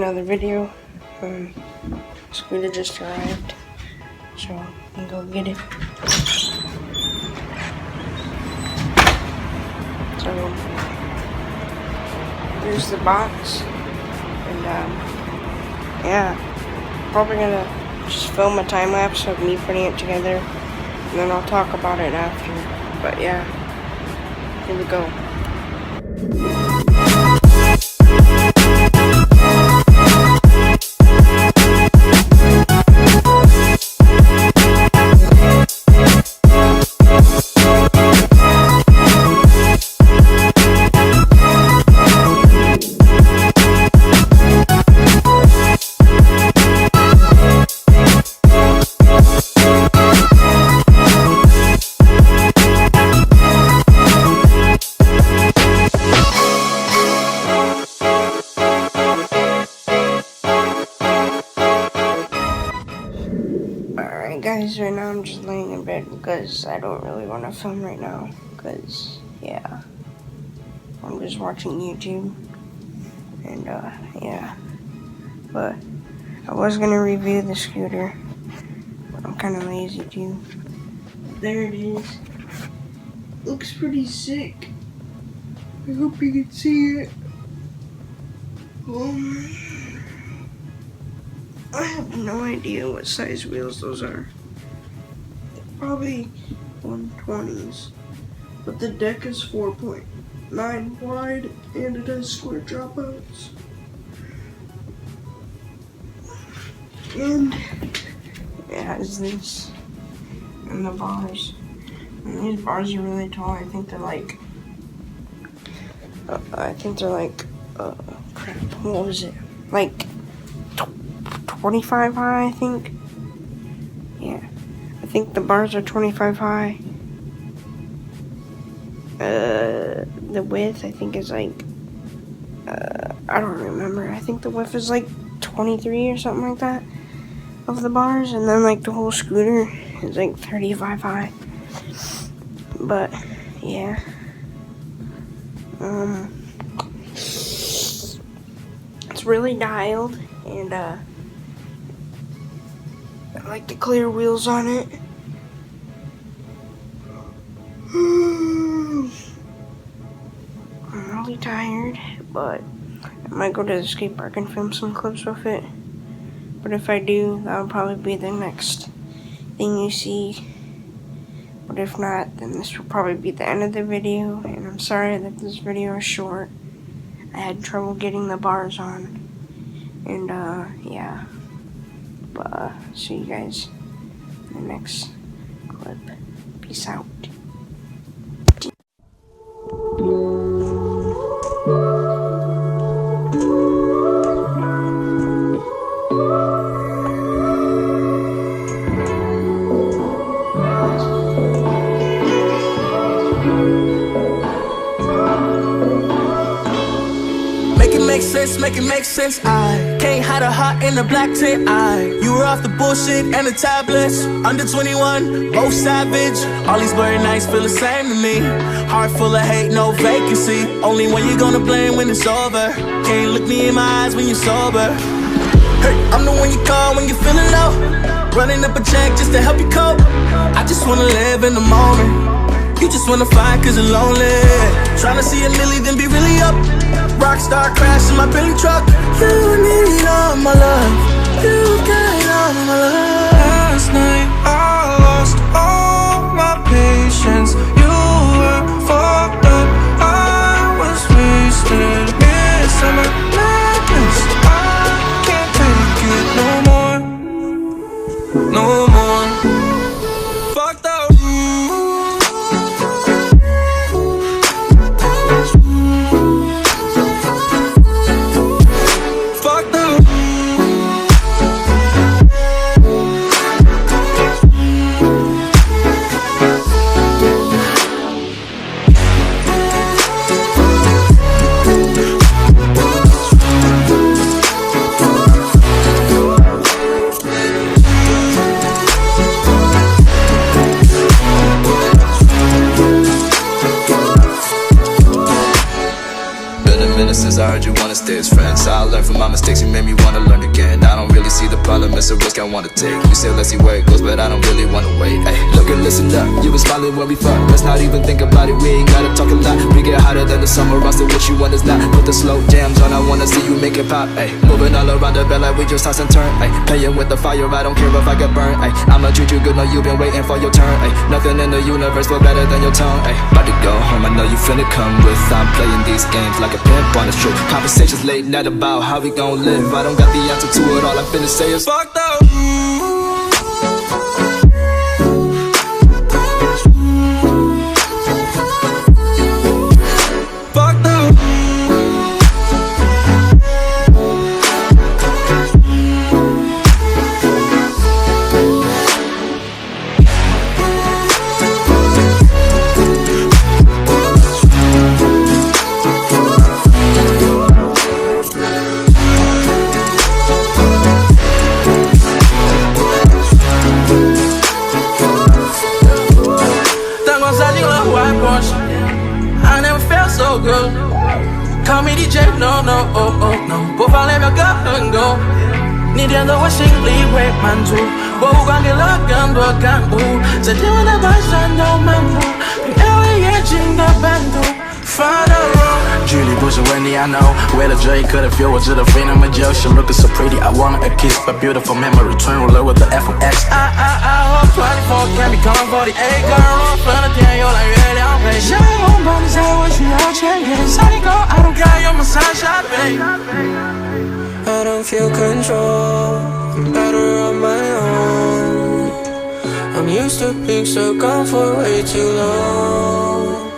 another video. Scooter just arrived, so I'm gonna go get it. So here's the box, and yeah, probably gonna just film a time lapse of me putting it together, and then I'll talk about it after. But yeah, here we go. Alright guys, right now I'm just laying in bed because I don't really want to film right now, because yeah, I'm just watching YouTube, and yeah, but I was going to review the scooter, but I'm kind of lazy too. There it is. Looks pretty sick. I hope you can see it. I have no idea what size wheels those are. They're probably 120s. But the deck is 4.9 wide and it has square dropouts. And it has this and the bars. And these bars are really tall. I think they're like crap, what was it? Like 25 high, I think. Yeah, I think the bars are 25 high. The width, I think, is like, I don't remember. I think the width is like 23 or something like that of the bars, and then like the whole scooter is like 35 high. But yeah, it's really dialed, and I like the clear wheels on it. I'm really tired, but I might go to the skate park and film some clips with it. But if I do, that'll probably be the next thing you see. But if not, then this will probably be the end of the video. And I'm sorry that this video is short. I had trouble getting the bars on. And yeah. But see you guys in the next clip. Peace out. Make it make sense. I can't hide a heart in the black tent. You were off the bullshit and the tablets. Under 21, both savage. All these blurry nights feel the same to me. Heart full of hate, no vacancy. Only when you're gonna blame when it's over. Can't look me in my eyes when you're sober. Hey, I'm the one you call when you're feeling low. Running up a check just to help you cope. I just wanna live in the moment. You just wanna fight cause you're lonely. Tryna see a milli then be really up. Rockstar crash in my Bentley truck. You need all my love. You got all my love. Last night I lost all my patience. You were fucked up, I was wasted. Midsummer madness, I can't take it no more. No more. Fucked up. I heard you wanna stay as friends. I learned from my mistakes, you made me wanna learn again. I don't really see the problem, it's a risk I wanna take. You say let's see where it goes, but I don't really wanna wait. Ay, look and listen up, you been smiling when we fuck. Let's not even think about it, we ain't gotta talk a lot. We get hotter than the summer, I still what you want is not. Put the slow jams on, I wanna see you make it pop. Ay, moving all around the bed like we just toss and turn. Ay, playing with the fire, I don't care if I get burned. Ay, I'ma treat you good, know you been waiting for your turn. Ay, nothing in the universe but better than your tongue. Ay, about to go home, I know you finna come with. I'm playing these games like a pimp on a strip. Conversations late night about how we gon' live. I don't got the answer to it, all I'm finna say is fuck though. I never felt so good. Call me DJ, no, por favor meu gango. Ni diendo我心里会满足，我不管给了更多感悟，在天外的半山都漫步，凭夜里眼睛的版图。距离不是问题 I know， 为了这一刻的 feel 我值得飞那么久。She looking so pretty I want a kiss but beautiful memory 存入了我的 FX。I hope 24 can become 48， 更若分了天又蓝月亮配。想要拥抱你在我需要前给Sunny go I don't care 有没有sunshine babe。 I don't feel control, I'm better on my own. I'm used to being so gone for way too long.